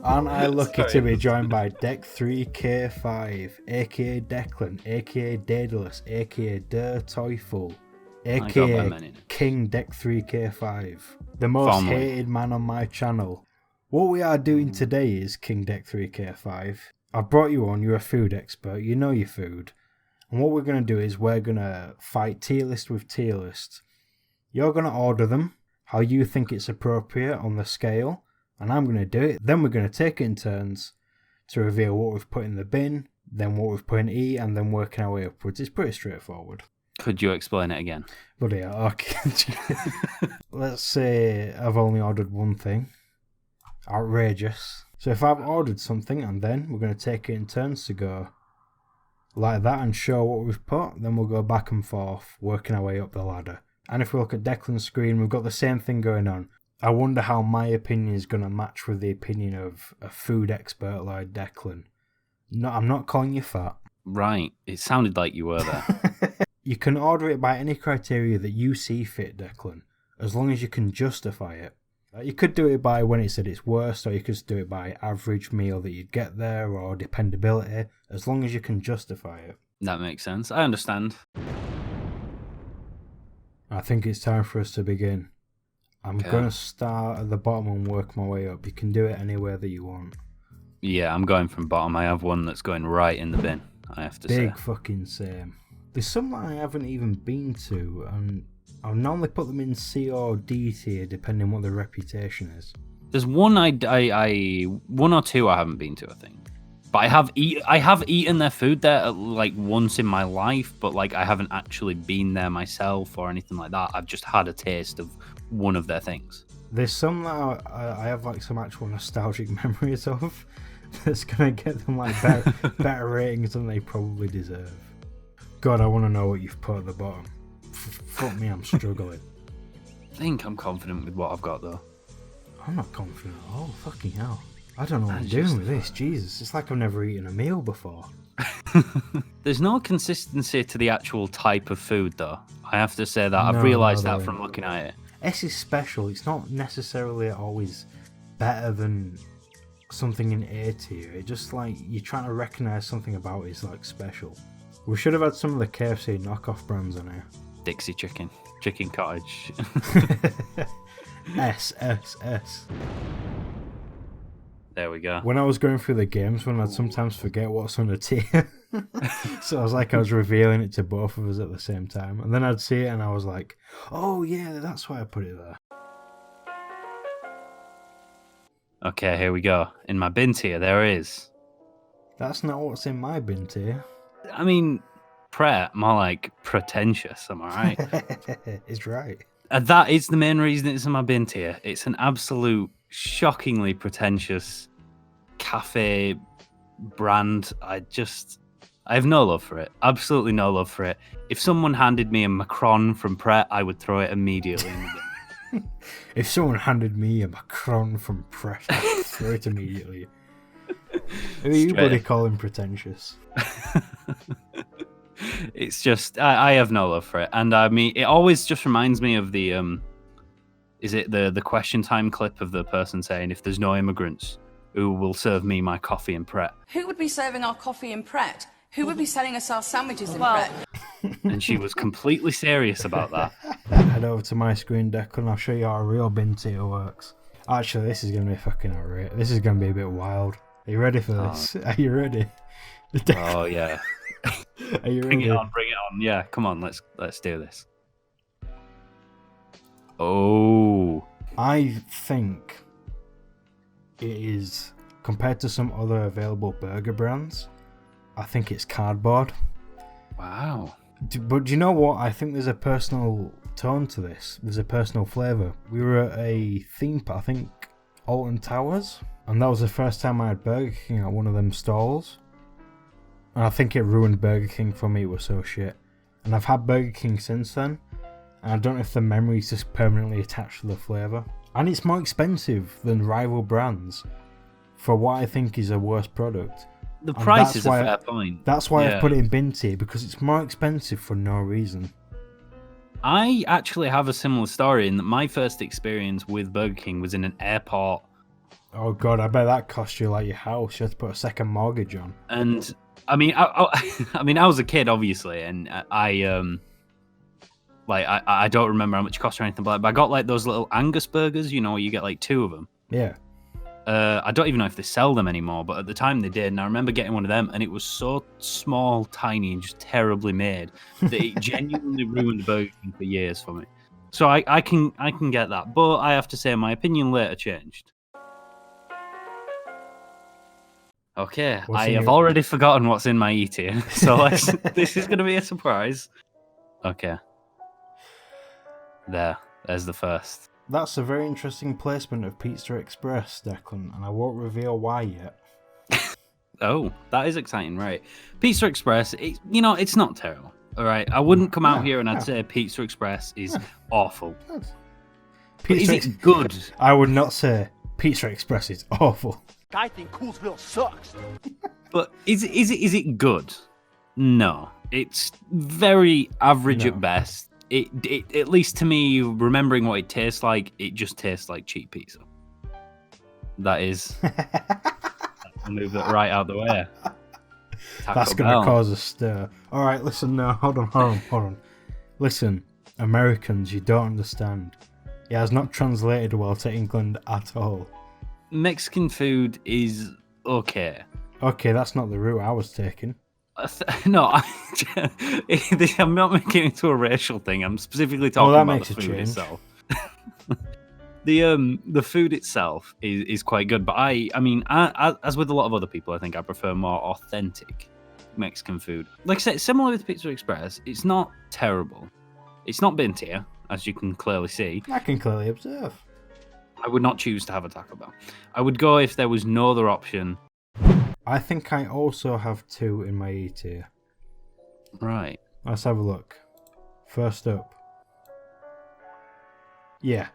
Aren't I lucky to be joined by Deck 3K5, aka Declan, aka Daedalus, aka Der Teufel, aka King Deck 3K5, the most hated man on my channel. What we are doing today is King Deck 3K5. I've brought you on, you're a food expert, you know your food. And what we're going to do is we're going to fight tier list with tier list. You're going to order them, how you think it's appropriate on the scale. And I'm going to do it. Then we're going to take it in turns to reveal what we've put in the bin, then what we've put in E, and then working our way upwards. It's pretty straightforward. Could you explain it again? Bloody hell, okay. Let's say I've only ordered one thing. Outrageous. So if I've ordered something and then we're going to take it in turns to go like that and show what we've put, then we'll go back and forth, working our way up the ladder. And if we look at Declan's screen, we've got the same thing going on. I wonder how my opinion is going to match with the opinion of a food expert like Declan. No, I'm not calling you fat. Right, it sounded like you were there. You can order it by any criteria that you see fit, Declan, as long as you can justify it. You could do it by when it's at its worst, or you could do it by average meal that you'd get there, or dependability, as long as you can justify it. That makes sense. I understand. I think it's time for us to begin. I'm going to start at the bottom and work my way up. You can do it anywhere that you want. Yeah, I'm going from bottom. I have one that's going right in the bin, I have to say. Big fucking same. There's some that I haven't even been to, and I'll normally put them in C or D tier, depending on what the reputation is. There's one one or two I haven't been to, I think. But I have eaten their food there like once in my life, but like I haven't actually been there myself or anything like that. I've just had a taste of one of their things. There's some that I have like some actual nostalgic memories of that's gonna get them like better ratings than they probably deserve. God, I want to know what you've put at the bottom. Fuck me, I'm struggling. I think I'm confident with what I've got though. I'm not confident at all. Fucking hell. I don't know what I'm doing with this. Jesus, it's like I've never eaten a meal before. There's no consistency to the actual type of food though. I have to say that. I've realised that from looking at it. S is special. It's not necessarily always better than something in A tier. It just like you're trying to recognise something about it is like special. We should have had some of the KFC knockoff brands on here. Dixie Chicken, Chicken Cottage. S. There we go. When I was going through the games, I'd sometimes forget what's on the tier. So I was revealing it to both of us at the same time. And then I'd see it and I was like, oh yeah, that's why I put it there. Okay, here we go. In my bin tier, there is. That's not what's in my bin tier. I mean, Pret, more like pretentious, am I right? It's right. That is the main reason it's in my bin tier. It's an absolute shockingly pretentious cafe brand. I have no love for it. Absolutely no love for it. If someone handed me a Macron from Pret, I would throw it immediately in the bin. If someone handed me a Macron from Pret, I'd throw it immediately. Who are you bloody calling pretentious? It's just, I have no love for it. And I mean, it always just reminds me of the, is it the question time clip of the person saying, if there's no immigrants, who will serve me my coffee in Pret? Who would be serving our coffee in Pret? Who would be selling us our sandwiches in Pret? And she was completely serious about that. Head over to my screen, Declan. I'll show you how a real bin tier works. Actually, this is going to be fucking outrageous. This is going to be a bit wild. Are you ready for this? Are you ready? Oh, yeah. Are you Bring ready? it on, bring it on. Yeah, come on, let's do this. Oh. I think it is, compared to some other available burger brands, I think it's cardboard. Wow. But do you know what? I think there's a personal tone to this. There's a personal flavour. We were at a theme park, I think Alton Towers, and that was the first time I had Burger King at one of them stalls. And I think it ruined Burger King for me. It was so shit. And I've had Burger King since then, and I don't know if the memory's just permanently attached to the flavour. And it's more expensive than rival brands for what I think is a worse product. The price is a fair point. That's why I put it in bin tier, because it's more expensive for no reason. I actually have a similar story in that my first experience with Burger King was in an airport. Oh god, I bet that cost you like your house. You had to put a second mortgage on. And I mean, I was a kid, obviously, and I don't remember how much it cost or anything, but I got like those little Angus burgers, you know, you get like 2 of them. Yeah. I don't even know if they sell them anymore, but at the time they did, and I remember getting one of them, and it was so small, tiny, and just terribly made that it genuinely ruined Burger King for years for me. So I can get that, but I have to say my opinion later changed. Okay, I have already forgotten what's in my E tier, so this is going to be a surprise. Okay. There's the first. That's a very interesting placement of Pizza Express, Declan, and I won't reveal why yet. Oh, that is exciting, right? Pizza Express, it's not terrible, all right? I wouldn't come out here and I'd say Pizza Express is awful. Is it good? I would not say Pizza Express is awful. I think Coolsville sucks. But is it good? No, it's very average at best. It at least to me, remembering what it tastes like, it just tastes like cheap pizza. That is. I'll move that right out the way. That's going to cause a stir. All right, listen, no, hold on. Listen, Americans, you don't understand. It has not translated well to England at all. Mexican food is okay. Okay, that's not the route I was taking. No, I'm not making it into a racial thing. I'm specifically talking about the food itself. The food itself is quite good, but I mean, as with a lot of other people, I think I prefer more authentic Mexican food. Like I said, similar with Pizza Express, it's not terrible. It's not bin tier, as you can clearly see. I can clearly observe. I would not choose to have a Taco Bell. I would go if there was no other option. I think I also have 2 in my E tier. Right. Let's have a look. First up. Yeah,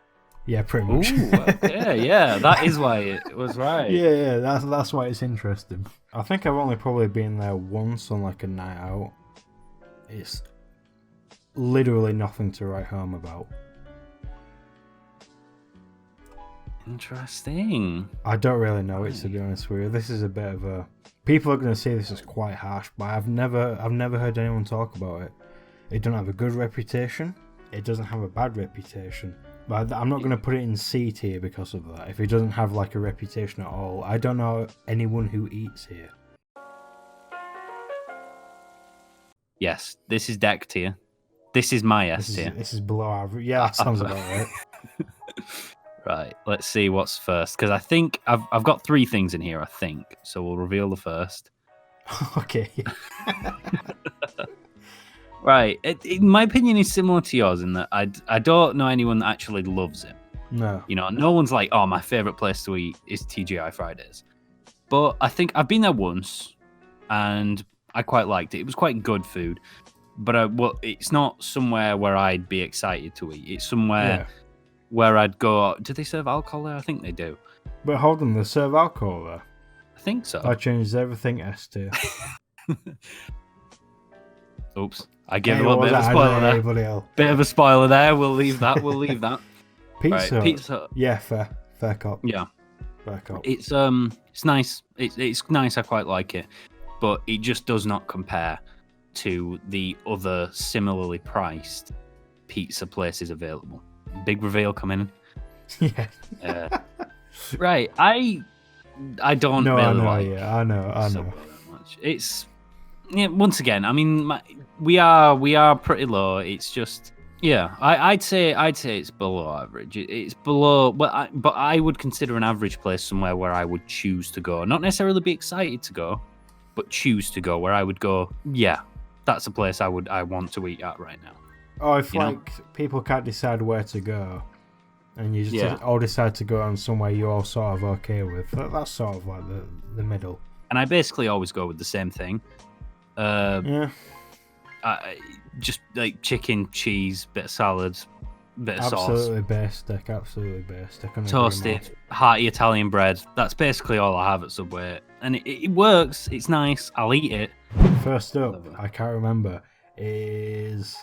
pretty much. Ooh, yeah, that is why it was right. Yeah, that's why it's interesting. I think I've only probably been there once on like a night out. It's literally nothing to write home about. Interesting. I don't really know it, to be honest with you. This is a bit of a... People are going to say this is quite harsh, but I've never heard anyone talk about it. It doesn't have a good reputation. It doesn't have a bad reputation. But I'm not going to put it in C tier because of that. If it doesn't have like a reputation at all, I don't know anyone who eats here. Yes, this is deck tier. This is my S tier. This is below average. Yeah, that sounds about right. Right, let's see what's first, because I think I've got 3 things in here, I think. So we'll reveal the first. Okay. Right, my opinion is similar to yours in that I don't know anyone that actually loves it. No. You know, no one's like, oh, my favourite place to eat is TGI Fridays. But I think I've been there once, and I quite liked it. It was quite good food. But it's not somewhere where I'd be excited to eat. It's somewhere... Yeah. Where I'd go, do they serve alcohol there? I think they do. But hold on, they serve alcohol there? I think so. That changes everything, S tier. Oops. I gave a little bit of a spoiler there. Bit of a spoiler there. We'll leave that. Pizza. Right, pizza. Yeah, fair cop. Yeah. Fair cop. It's nice. It's nice. I quite like it. But it just does not compare to the other similarly priced pizza places available. Big reveal coming in. Yeah. Right. I don't really like. Yeah, I know. That much. It's once again. I mean, we are pretty low. It's just I'd say it's below average. It's below. But I would consider an average place somewhere where I would choose to go, not necessarily be excited to go, but choose to go. Where I would go. Yeah, that's a place I want to eat at right now. Oh, if people can't decide where to go, and you just all decide to go on somewhere you're all sort of okay with, that's sort of like the middle. And I basically always go with the same thing. Just like chicken, cheese, bit of salad, bit of Absolutely sauce. basic, absolutely basic. Toasted, hearty Italian bread. That's basically all I have at Subway. And it works, it's nice, I'll eat it. First up, I can't remember, is...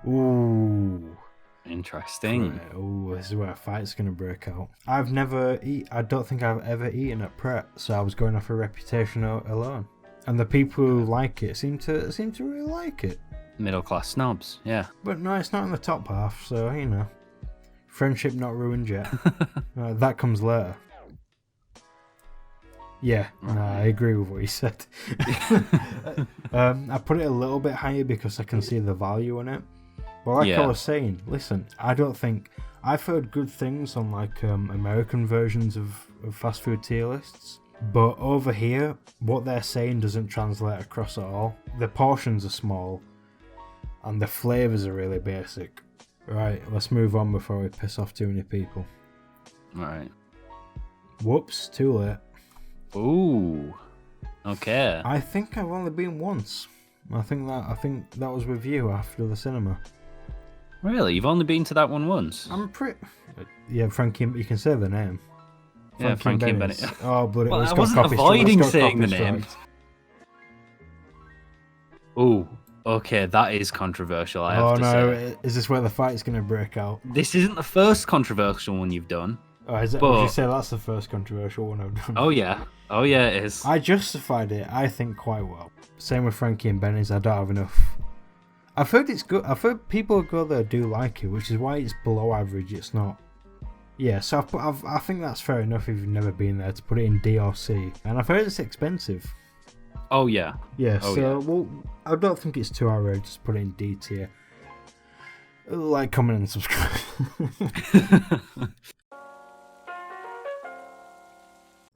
Ooh. Interesting. Ooh, this is where a fight's going to break out. I don't think I've ever eaten at Pret, so I was going off a reputation alone. And the people who like it seem to really like it. Middle class snobs, yeah. But no, it's not in the top half, so, you know. Friendship not ruined yet. That comes later. Yeah, no, I agree with what you said. I put it a little bit higher because I can see the value in it. But like I was saying, listen, I've heard good things on like American versions of fast food tier lists. But over here, what they're saying doesn't translate across at all. The portions are small. And the flavours are really basic. Right, let's move on before we piss off too many people. Alright. Whoops, too late. Ooh. Okay. I think I've only been once. I think that was with you after the cinema. Really? You've only been to that one once? I'm pretty... Yeah, Frankie, you can say the name. Frankie and Bennett. Oh, but I wasn't avoiding saying the name. Ooh. Okay, that is controversial, I have to say. Is this where the fight's going to break out? This isn't the first controversial one you've done. Oh, is it? Would you say that's the first controversial one I've done? Oh, yeah. Oh, yeah, it is. I justified it, I think, quite well. Same with Frankie and Benny's, I don't have enough. I've heard it's good. I've heard people who go there do like it, which is why it's below average. It's not... Yeah, so I think that's fair enough if you've never been there to put it in D or C. And I've heard it's expensive. Oh, yeah. Yeah, well, I don't think it's too outrageous to put it in D tier. Like, comment, and subscribe.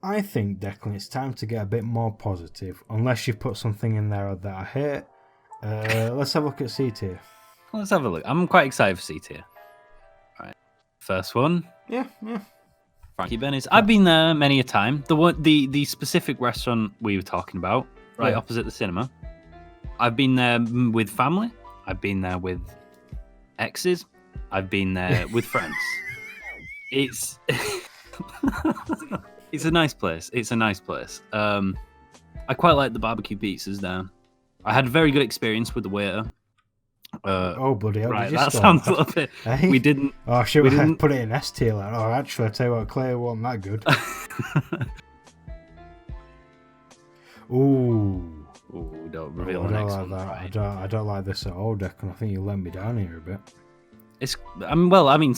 I think, Declan, it's time to get a bit more positive. Unless you put something in there that I hate. Let's have a look at C tier. Let's have a look. I'm quite excited for C tier. Right. First one. Yeah. Frankie Benny's. I've been there many a time. The specific restaurant we were talking about, right opposite the cinema. I've been there with family. I've been there with exes. I've been there with friends. It's it's a nice place. I quite like the barbecue pizzas there. I had a very good experience with the waiter. Oh, bloody hell. Right, that sounds a little bit... Hey? We didn't... Oh, shit, we didn't put it in S tier. Like, oh, actually, I tell you what, Claire wasn't that good. Ooh, don't reveal the next one. Right. I don't like this at all, Declan. I think you let me down here a bit. It's...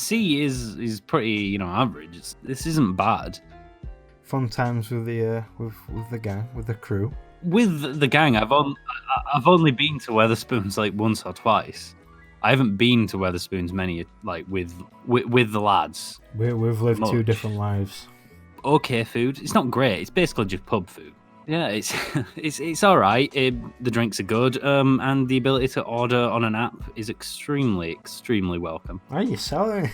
C is pretty, average. This isn't bad. Fun times with the gang, with the crew. With the gang, I've only been to Wetherspoons like once or twice. I haven't been to Wetherspoons many, like with the lads. We've lived two different lives. Okay, food. It's not great. It's basically just pub food. Yeah, it's all right. The drinks are good, and the ability to order on an app is extremely welcome. Are you selling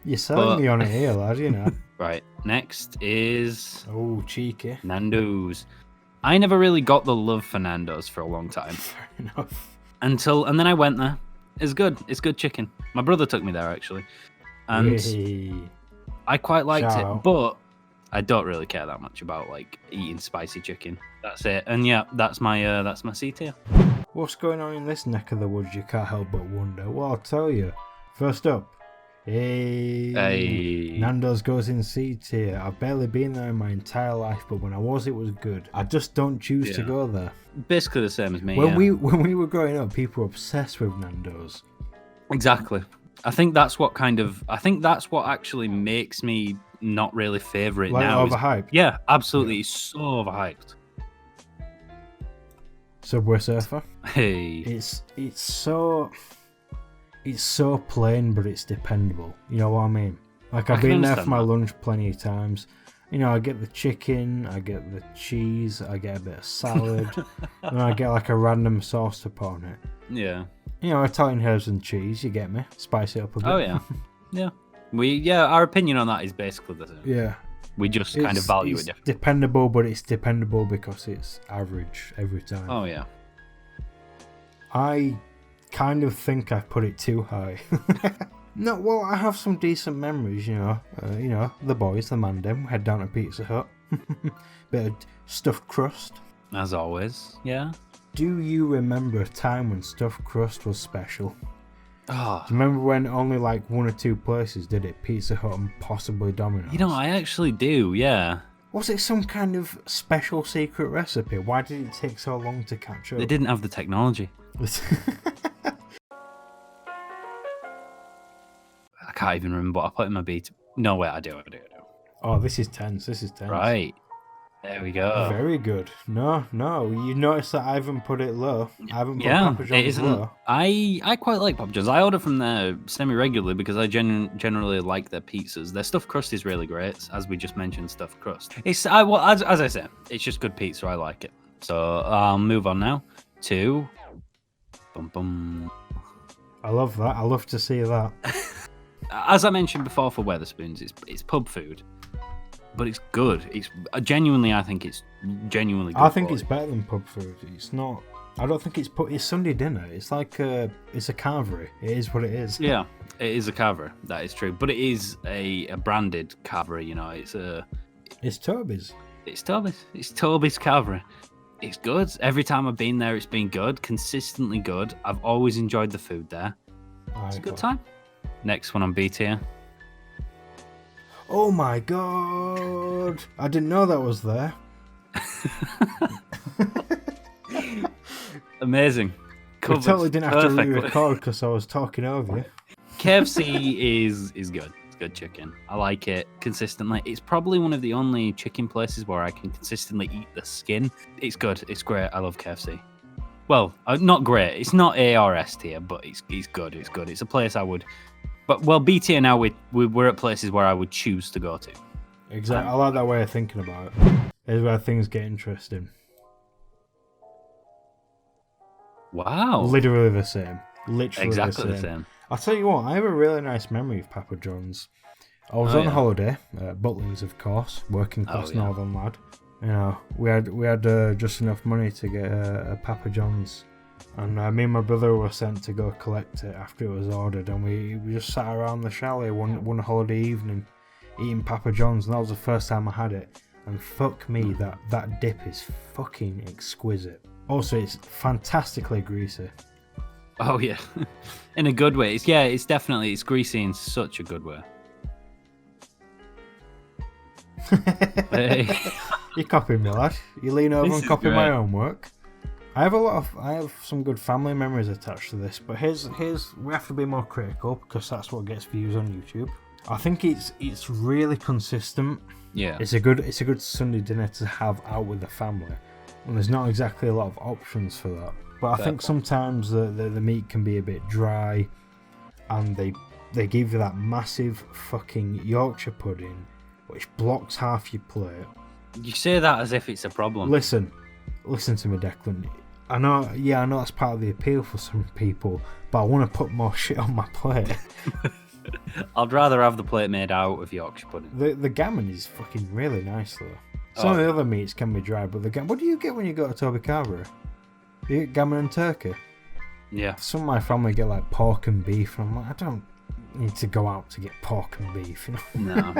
me on it here, lad? You know. Right. Next is cheeky Nandos. I never really got the love for Nandos for a long time. Fair enough. And then I went there. It's good. It's good chicken. My brother took me there actually, and I quite liked it. But I don't really care that much about like eating spicy chicken. That's it. And yeah, that's my C tier. What's going on in this neck of the woods? You can't help but wonder. Well, I'll tell you. First up. Hey. Nandos goes in C tier. I've barely been there in my entire life, but when I was, it was good. I just don't choose to go there. Basically the same as me. When we were growing up, people were obsessed with Nandos. Exactly. I think that's what actually makes me not really favour it now. Overhyped. Yeah, absolutely. It's so overhyped. Subway Surfer. Hey. It's so plain, but it's dependable. You know what I mean? Like, I've been there for my lunch plenty of times. I get the chicken, I get the cheese, I get a bit of salad, and I get like a random sauce to put on it. Yeah. Italian herbs and cheese, you get me? Spice it up a bit. Oh, yeah. Yeah. Our opinion on that is basically the same. Yeah. We just kind of value it differently. Dependable, but it's dependable because it's average every time. Oh, yeah. I kind of think I've put it too high. No, well, I have some decent memories, the boys, the Mandem, head down to Pizza Hut. Bit of stuffed crust. As always, yeah. Do you remember a time when stuffed crust was special? Oh, Do you remember when only like 1 or 2 places did it? Pizza Hut and possibly Domino's. I actually do, yeah. Was it some kind of special secret recipe? Why did it take so long to catch up? They didn't have the technology. I can't even remember what I put in my beat. No, wait, I do. Oh, this is tense. Right. There we go. Very good. No. You notice that I haven't put it low. I haven't put Papa it John's isn't. low. I quite like Papa John's. I order from there semi-regularly because I generally like their pizzas. Their stuffed crust is really great, as we just mentioned, stuffed crust. As I said, it's just good pizza. I like it. So I'll move on now to... I love that. I love to see that. As I mentioned before for Wetherspoons, it's pub food. But it's good. I think it's genuinely good. I think it's better than pub food. It's not. I don't think it's Sunday dinner. It's like it's a Carvery. It is what it is. Yeah, it is a Carvery. That is true. But it is a branded Carvery. It's Toby's. It's Toby's. It's Toby's Carvery. It's good. Every time I've been there, it's been good. Consistently good. I've always enjoyed the food there. It's a good time. Next one on B tier. Oh my god! I didn't know that was there. Amazing. We totally didn't have to re-record because I was talking over you. KFC is good. It's good chicken. I like it consistently. It's probably one of the only chicken places where I can consistently eat the skin. It's good. It's great. I love KFC. Well, not great. It's not A or S tier, but it's good. It's good. It's a place I would... But, B tier now, we're at places where I would choose to go to. Exactly. I like that way of thinking about it. It's where things get interesting. Wow. Literally the same. Literally exactly the same. I'll tell you what, I have a really nice memory of Papa John's. I was on holiday, Butlins of course, working class northern lad. We had just enough money to get a Papa John's. And me and my brother were sent to go collect it after it was ordered, and we just sat around the chalet one holiday evening eating Papa John's, and that was the first time I had it. And fuck me, that dip is fucking exquisite. Also, it's fantastically greasy. Oh yeah, in a good way. It's definitely greasy in such a good way. Hey. You're copying me, lad. You lean over and copy my own work. I have some good family memories attached to this, but here's we have to be more critical because that's what gets views on YouTube. I think it's really consistent. Yeah. It's a good Sunday dinner to have out with the family. And there's not exactly a lot of options for that. But I think sometimes the meat can be a bit dry, and they give you that massive fucking Yorkshire pudding which blocks half your plate. You say that as if it's a problem. Listen to me, Declan. I know that's part of the appeal for some people, but I want to put more shit on my plate. I'd rather have the plate made out of Yorkshire pudding. The gammon is fucking really nice though. Some of the other meats can be dry, but what do you get when you go to Toby Carvery? You get gammon and turkey. Yeah. Some of my family get like pork and beef, and I'm like, I don't need to go out to get pork and beef, No.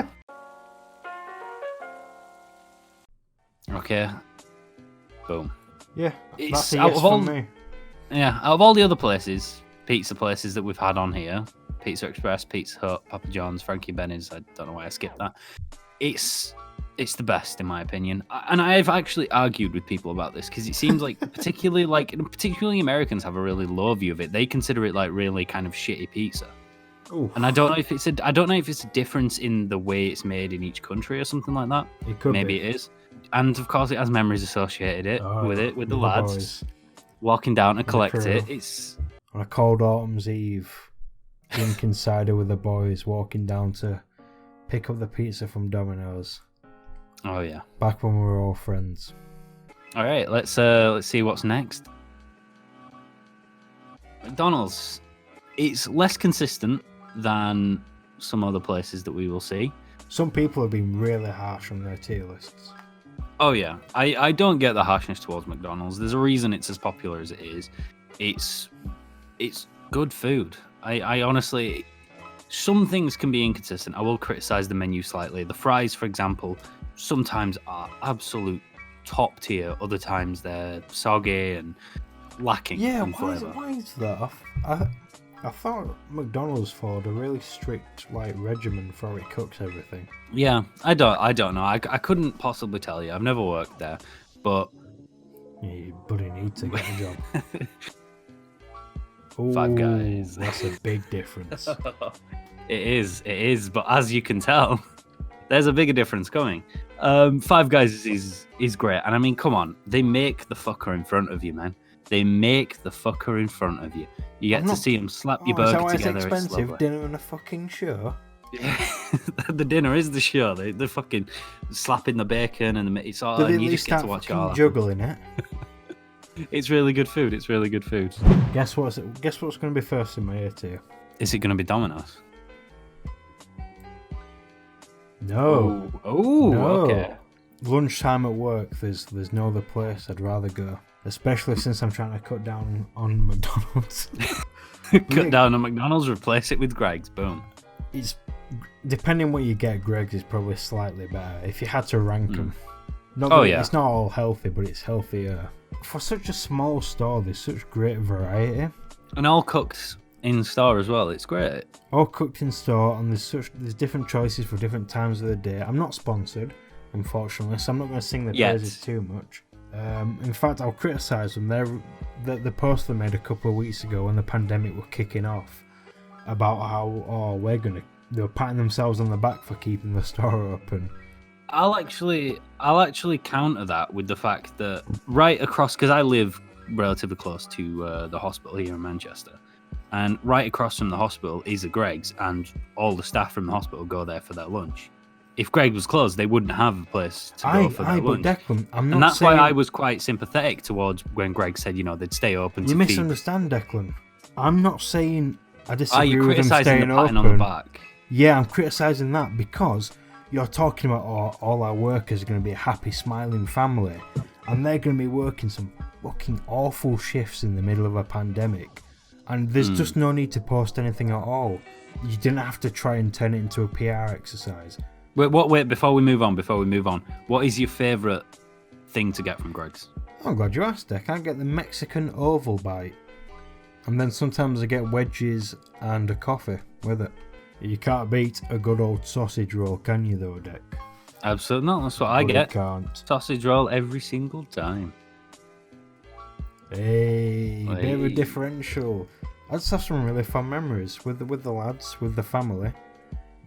Okay. Boom. Yeah, It's that's a out yes of from all, me. Yeah, out of all the other pizza places that we've had on here, Pizza Express, Pizza Hut, Papa John's, Frankie Benny's, I don't know why I skipped that. It's the best in my opinion, and I've actually argued with people about this because it seems like particularly Americans have a really low view of it. They consider it like really kind of shitty pizza. Ooh. And I don't know if it's a difference in the way it's made in each country or something like that. It could Maybe be. It is. And of course, it has memories associated with the lads boys. walking down to collect it. It's on a cold autumn's eve, drinking cider with the boys, walking down to pick up the pizza from Domino's. Oh yeah, back when we were all friends. All right, let's see what's next. McDonald's. It's less consistent than some other places that we will see. Some people have been really harsh on their tier lists. Oh yeah, I don't get the harshness towards McDonald's. There's a reason it's as popular as it is. it's good food. I honestly, some things can be inconsistent. I will criticize the menu slightly. The fries, for example, sometimes are absolute top tier. Other times they're soggy and lacking in flavour. Why is that? I thought McDonald's followed a really strict regimen for how it cooks everything. Yeah, I don't know. I couldn't possibly tell you. I've never worked there, but Yeah, you bloody need to get a job. Five Guys. That's a big difference. It is. But as you can tell, there's a bigger difference coming. Five Guys is great, and I mean, come on, they make the fucker in front of you, man. They make the fucker in front of you. You get to see them slap your burger together. It's expensive. It's dinner and a fucking show. The dinner is the show. They're fucking slapping the bacon and the it's all, Do they and you at just least get to watch it all. juggling it? It's really good food. It's really good food. Guess what's going to be first in my ear to you? Is it going to be Domino's? No. Oh, No. okay. Lunchtime at work, there's no other place I'd rather go. Especially since I'm trying to cut down on McDonald's. Cut down on McDonald's, replace it with Greg's. Boom. It's depending what you get. Greg's is probably slightly better if you had to rank them. It's not all healthy, but it's healthier. For such a small store, there's such great variety. And all cooked in store as well. It's great. All cooked in store, and there's different choices for different times of the day. I'm not sponsored, unfortunately, so I'm not going to sing the praises too much. In fact, I'll criticise them. The post they made a couple of weeks ago when the pandemic were kicking off about how they were patting themselves on the back for keeping the store open. I'll actually counter that with the fact that right across, because I live relatively close to the hospital here in Manchester, and right across from the hospital is a Greg's, and all the staff from the hospital go there for their lunch. If Greg was closed, they wouldn't have a place to go for their lunch. But Declan, and that's why I was quite sympathetic towards when Greg said, they'd stay open. You misunderstand, Declan. I'm not saying I disagree with them criticising staying the patting open. on the back. Yeah, I'm criticising that because you're talking about all our workers are going to be a happy, smiling family, and they're going to be working some fucking awful shifts in the middle of a pandemic, and there's just no need to post anything at all. You didn't have to try and turn it into a PR exercise. Wait, before we move on, what is your favourite thing to get from Greg's? I'm glad you asked, Dec. I get the Mexican oval bite. And then sometimes I get wedges and a coffee with it. You can't beat a good old sausage roll, can you though, Dec? Absolutely not, that's what I get. You can't. Sausage roll every single time. Hey, bit of a differential. I just have some really fun memories with the lads, with the family.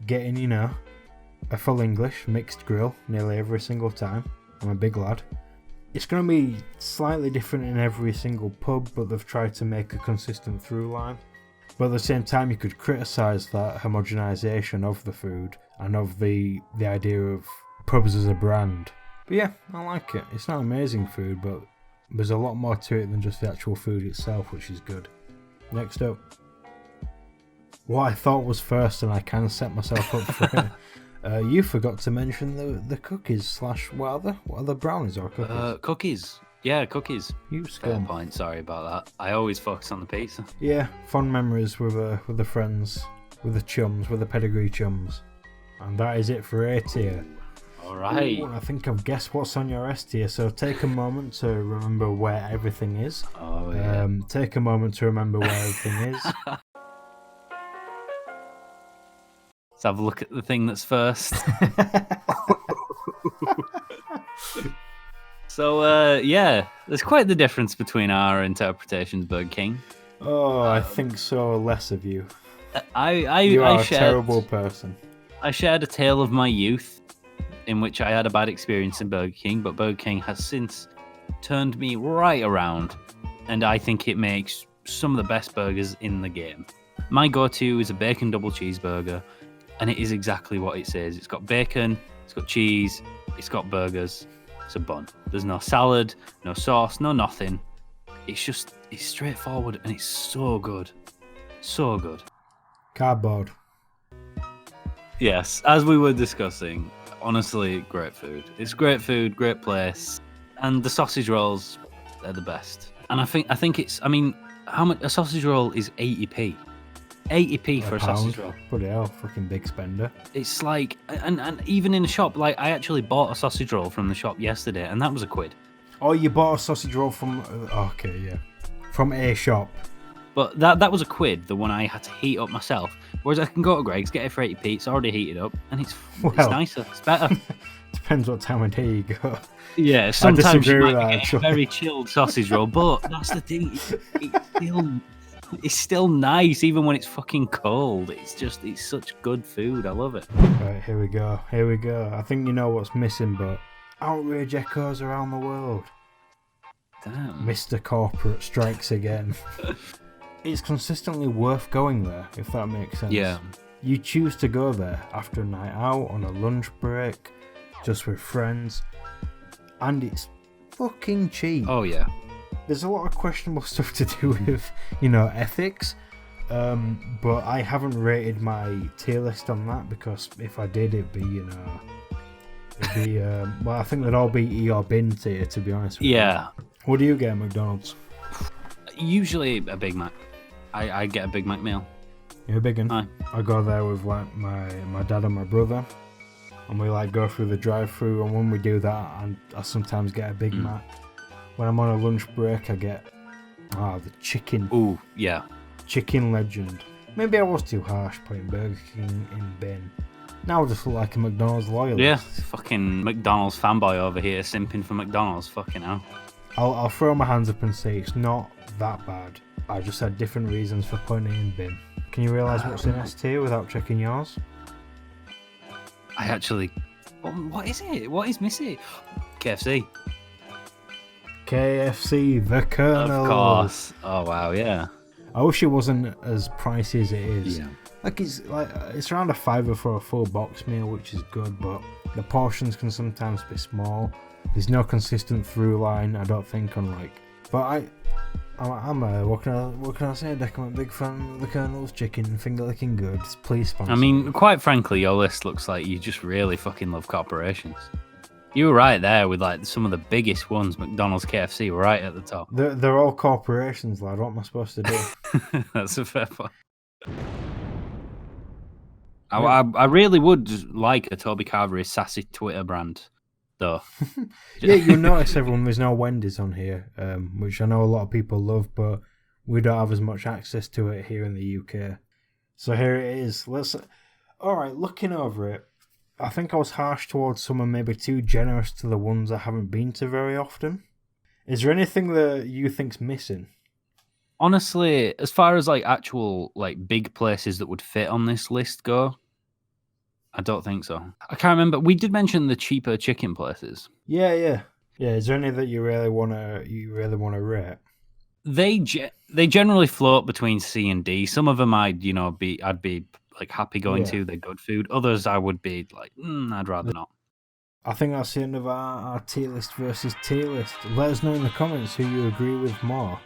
Getting, a full English mixed grill nearly every single time. I'm a big lad. It's going to be slightly different in every single pub, but they've tried to make a consistent through line. But at the same time, you could criticise that homogenisation of the food and of the idea of pubs as a brand. But yeah, I like it. It's not amazing food, but there's a lot more to it than just the actual food itself, which is good. Next up. What I thought was first, and I kind of set myself up for it. You forgot to mention the cookies / what are the brownies or cookies? Cookies. Yeah, cookies. You Fair scum. point. Sorry about that. I always focus on the pizza. Yeah, fond memories with the friends, with the chums, with the pedigree chums. And that is it for A tier. All right. Ooh, I think I've guessed what's on your S tier, so take a moment to remember where everything is. Oh, yeah. Take a moment to remember where everything is. Let's have a look at the thing that's first. So, there's quite the difference between our interpretations of Burger King. Oh, I think so less of you. You are a terrible person. I shared a tale of my youth in which I had a bad experience in Burger King, but Burger King has since turned me right around, and I think it makes some of the best burgers in the game. My go-to is a bacon double cheeseburger, and it is exactly what it says. It's got bacon, it's got cheese, it's got burgers, it's a bun. There's no salad, no sauce, no nothing. It's straightforward, and it's so good. So good. Cardboard. Yes, as we were discussing, honestly, great food. It's great food, great place, and the sausage rolls, they're the best. And I think it's, How much? A sausage roll is 80p. 80p for a sausage roll. Bloody hell, fucking big spender. It's like, and even in a shop, like I actually bought a sausage roll from the shop yesterday, and that was a quid. Oh, you bought a sausage roll from? Okay, yeah, from a shop. But that was a quid, the one I had to heat up myself. Whereas I can go to Greg's, get it for 80p, it's already heated up, and it's nicer, it's better. Depends what time of day you go. Yeah, sometimes you might get a very chilled sausage roll, but that's the thing, it's still nice, even when it's fucking cold. It's such good food, I love it. Right, here we go. I think you know what's missing, but outrage echoes around the world. Damn. Mr. Corporate strikes again. It's consistently worth going there, if that makes sense. Yeah. You choose to go there after a night out, on a lunch break, just with friends, and it's fucking cheap. Oh, yeah. There's a lot of questionable stuff to do with, ethics, but I haven't rated my tier list on that, because if I did, it'd be, well, I think they'd all be E or bin tier, to be honest with you. Yeah. What do you get at McDonald's? Usually a Big Mac. I get a Big Mac meal. You're a big one? Aye. I go there with like my dad and my brother, and we like go through the drive-through, and when we do that, I sometimes get a Big Mac. When I'm on a lunch break, I get the chicken. Ooh, yeah. Chicken legend. Maybe I was too harsh putting Burger King in bin. Now I just look like a McDonald's loyalist. Yeah, fucking McDonald's fanboy over here simping for McDonald's, fucking hell. I'll throw my hands up and say it's not that bad. I just had different reasons for putting it in bin. Can you realise what's in S tier without checking yours? I actually... What is it? What is missing? KFC. KFC, the Colonel. Of course. Oh, wow, yeah. I wish it wasn't as pricey as it is. Yeah. It's around $5 for a full box meal, which is good, but the portions can sometimes be small. There's no consistent through line, I don't think, but what can I say, Declan? I'm a big fan of the Colonel's chicken, finger licking good. Please sponsor. I mean, quite frankly, your list looks like you just really fucking love corporations. You were right there with like some of the biggest ones. McDonald's, KFC, right at the top. They're all corporations, lad. What am I supposed to do? That's a fair point. I really would like a Toby Carvery sassy Twitter brand, though. Yeah, you'll notice, everyone, there's no Wendy's on here, which I know a lot of people love, but we don't have as much access to it here in the UK. So here it is. Alright, looking over it, I think I was harsh towards some and maybe too generous to the ones I haven't been to very often. Is there anything that you think's missing? Honestly, as far as like actual like big places that would fit on this list go, I don't think so. I can't remember. We did mention the cheaper chicken places. Yeah. Is there any that you really wanna rate? They generally float between C and D. Some of them I'd be like happy going to. They're good food. Others I would be like, I'd rather not. I think that's the end of our tier list versus tier list. Let us know in the comments who you agree with more.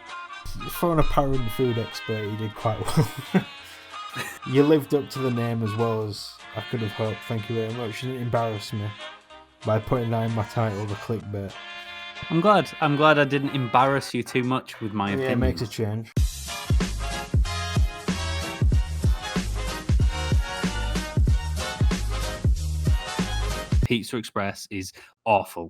For an apparent food expert, you did quite well. You lived up to the name as well as I could have hoped. Thank you very much. You didn't embarrass me by putting that in my title, the clickbait. I'm glad I didn't embarrass you too much with my opinion. Yeah, it makes a change. Pizza Express is awful.